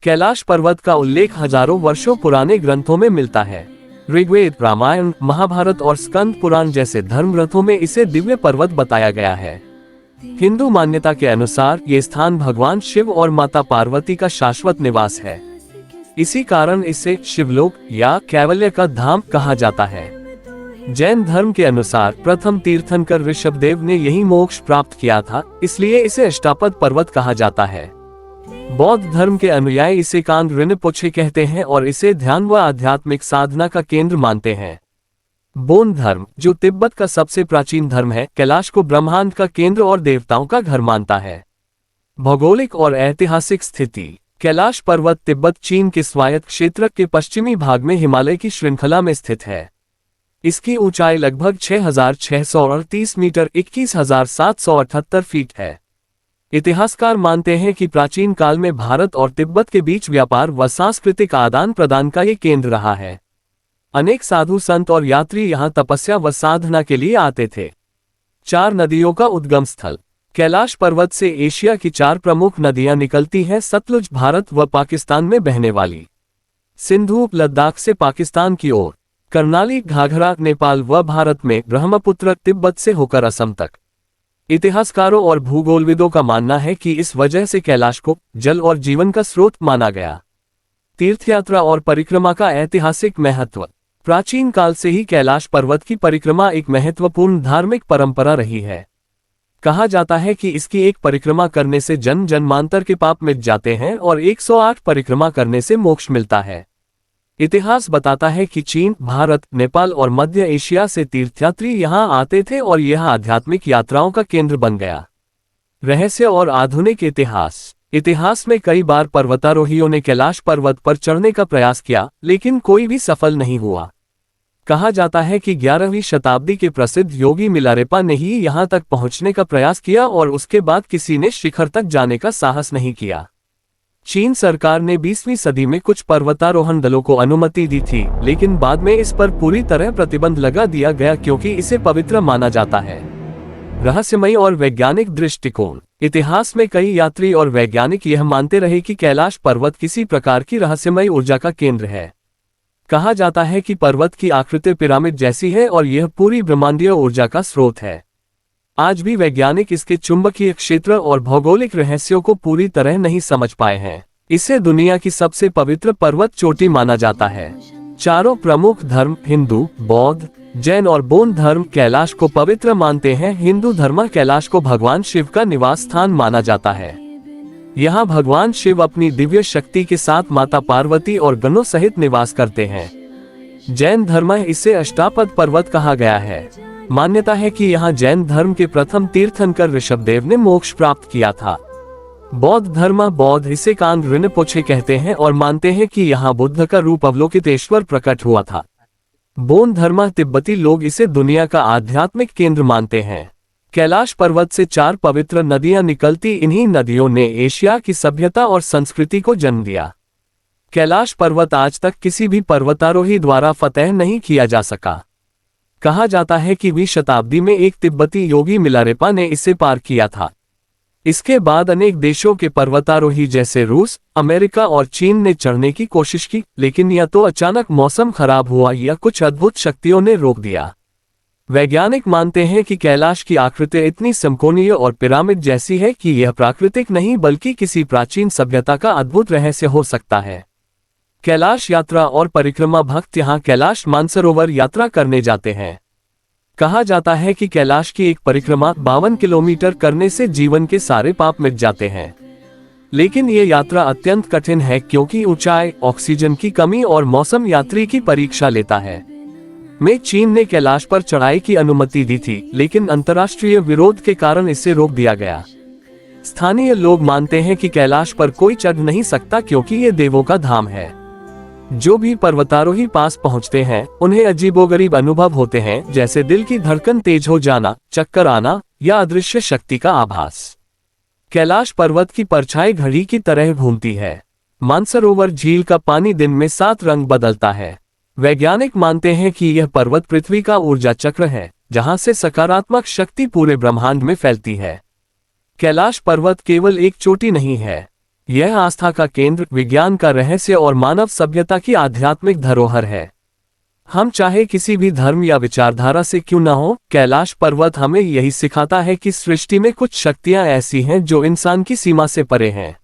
कैलाश पर्वत का उल्लेख हजारों वर्षों पुराने ग्रंथों में मिलता है। ऋग्वेद, रामायण, महाभारत और स्कंद पुराण जैसे धर्म ग्रंथों में इसे दिव्य पर्वत बताया गया है। हिंदू मान्यता के अनुसार ये स्थान भगवान शिव और माता पार्वती का शाश्वत निवास है। इसी कारण इसे शिवलोक या कैवल्य का धाम कहा जाता है। जैन धर्म के अनुसार प्रथम तीर्थंकर ऋषभदेव ने यही मोक्ष प्राप्त किया था, इसलिए इसे अष्टापद पर्वत कहा जाता है। बौद्ध धर्म के अनुयायी इसे कांग रिनपोछे कहते हैं और इसे ध्यान व आध्यात्मिक साधना का केंद्र मानते हैं। बोन धर्म, जो तिब्बत का सबसे प्राचीन धर्म है, कैलाश को ब्रह्मांड का केंद्र और देवताओं का घर मानता है। भौगोलिक और ऐतिहासिक स्थिति। कैलाश पर्वत तिब्बत चीन के स्वायत्त क्षेत्र के पश्चिमी भाग में हिमालय की श्रृंखला में स्थित है। इसकी ऊंचाई लगभग 6,638 मीटर 21,778 फीट है। इतिहासकार मानते हैं कि प्राचीन काल में भारत और तिब्बत के बीच व्यापार व सांस्कृतिक आदान प्रदान का ये केंद्र रहा है। अनेक साधु संत और यात्री यहाँ तपस्या व साधना के लिए आते थे। 4 नदियों का उद्गम स्थल। कैलाश पर्वत से एशिया की 4 प्रमुख नदियां निकलती हैं। सतलुज भारत व पाकिस्तान में बहने वाली, सिंधु लद्दाख से पाकिस्तान की ओर, कर्नाली घाघरा नेपाल व भारत में, ब्रह्मपुत्र तिब्बत से होकर असम तक। इतिहासकारों और भूगोलविदों का मानना है कि इस वजह से कैलाश को जल और जीवन का स्रोत माना गया। तीर्थयात्रा और परिक्रमा का ऐतिहासिक महत्व। प्राचीन काल से ही कैलाश पर्वत की परिक्रमा एक महत्वपूर्ण धार्मिक परंपरा रही है। कहा जाता है कि इसकी एक परिक्रमा करने से जन्म जन्मांतर के पाप मिट जाते हैं और 108 परिक्रमा करने से मोक्ष मिलता है। इतिहास बताता है कि चीन, भारत, नेपाल और मध्य एशिया से तीर्थयात्री यहाँ आते थे और यह आध्यात्मिक यात्राओं का केंद्र बन गया। रहस्य और आधुनिक इतिहास। इतिहास में कई बार पर्वतारोहियों ने कैलाश पर्वत पर चढ़ने का प्रयास किया, लेकिन कोई भी सफल नहीं हुआ। कहा जाता है कि 11वीं शताब्दी के प्रसिद्ध योगी मिलारेपा ने ही यहाँ तक पहुँचने का प्रयास किया और उसके बाद किसी ने शिखर तक जाने का साहस नहीं किया। चीन सरकार ने 20वीं सदी में कुछ पर्वतारोहण दलों को अनुमति दी थी, लेकिन बाद में इस पर पूरी तरह प्रतिबंध लगा दिया गया क्योंकि इसे पवित्र माना जाता है। रहस्यमयी और वैज्ञानिक दृष्टिकोण। इतिहास में कई यात्री और वैज्ञानिक यह मानते रहे कि कैलाश पर्वत किसी प्रकार की रहस्यमयी ऊर्जा का केंद्र है। कहा जाता है कि पर्वत की आकृति पिरामिड जैसी है और यह पूरी ब्रह्मांडीय ऊर्जा का स्रोत है। आज भी वैज्ञानिक इसके चुंबकीय क्षेत्र और भौगोलिक रहस्यों को पूरी तरह नहीं समझ पाए हैं। इसे दुनिया की सबसे पवित्र पर्वत चोटी माना जाता है। चारों प्रमुख धर्म, हिंदू, बौद्ध, जैन और बोन धर्म कैलाश को पवित्र मानते हैं। हिंदू धर्म कैलाश को भगवान शिव का निवास स्थान माना जाता है। यहाँ भगवान शिव अपनी दिव्य शक्ति के साथ माता पार्वती और गणों सहित निवास करते हैं। जैन धर्म इसे अष्टापद पर्वत कहा गया है। मान्यता है कि यहाँ जैन धर्म के प्रथम तीर्थंकर ऋषभदेव ने मोक्ष प्राप्त किया था। बौद्ध धर्म बौद्ध इसे कांग रिनपोछे कहते हैं और मानते हैं कि यहाँ बुद्ध का रूप अवलोकितेश्वर प्रकट हुआ था। बोन धर्म तिब्बती लोग इसे दुनिया का आध्यात्मिक केंद्र मानते हैं। कैलाश पर्वत से 4 पवित्र नदियां निकलती, इन्हीं नदियों ने एशिया की सभ्यता और संस्कृति को जन्म दिया। कैलाश पर्वत आज तक किसी भी पर्वतारोही द्वारा फतेह नहीं किया जा सका। कहा जाता है कि 20वीं शताब्दी में एक तिब्बती योगी मिलारेपा ने इसे पार किया था। इसके बाद अनेक देशों के पर्वतारोही जैसे रूस, अमेरिका और चीन ने चढ़ने की कोशिश की, लेकिन या तो अचानक मौसम खराब हुआ या कुछ अद्भुत शक्तियों ने रोक दिया। वैज्ञानिक मानते हैं कि कैलाश की आकृति इतनी समकोणीय और पिरामिड जैसी है कि यह प्राकृतिक नहीं बल्कि किसी प्राचीन सभ्यता का अद्भुत रहस्य हो सकता है। कैलाश यात्रा और परिक्रमा। भक्त यहाँ कैलाश मानसरोवर यात्रा करने जाते हैं। कहा जाता है कि कैलाश की एक परिक्रमा 52 किलोमीटर करने से जीवन के सारे पाप मिट जाते हैं। लेकिन ये यात्रा अत्यंत कठिन है क्योंकि ऊंचाई, ऑक्सीजन की कमी और मौसम यात्री की परीक्षा लेता है। में चीन ने कैलाश पर चढ़ाई की अनुमति दी थी, लेकिन अंतर्राष्ट्रीय विरोध के कारण इसे रोक दिया गया। स्थानीय लोग मानते हैं कि कैलाश पर कोई चढ़ नहीं सकता क्योंकि ये देवों का धाम है। जो भी पर्वतारोही पास पहुंचते हैं उन्हें अजीबोगरीब अनुभव होते हैं, जैसे दिल की धड़कन तेज हो जाना, चक्कर आना या अदृश्य शक्ति का आभास। कैलाश पर्वत की परछाई घड़ी की तरह घूमती है। मानसरोवर झील का पानी दिन में 7 रंग बदलता है। वैज्ञानिक मानते हैं कि यह पर्वत पृथ्वी का ऊर्जा चक्र है, जहां से सकारात्मक शक्ति पूरे ब्रह्मांड में फैलती है। कैलाश पर्वत केवल एक चोटी नहीं है, यह आस्था का केंद्र, विज्ञान का रहस्य और मानव सभ्यता की आध्यात्मिक धरोहर है। हम चाहे किसी भी धर्म या विचारधारा से क्यों न हो, कैलाश पर्वत हमें यही सिखाता है कि सृष्टि में कुछ शक्तियां ऐसी हैं जो इंसान की सीमा से परे हैं।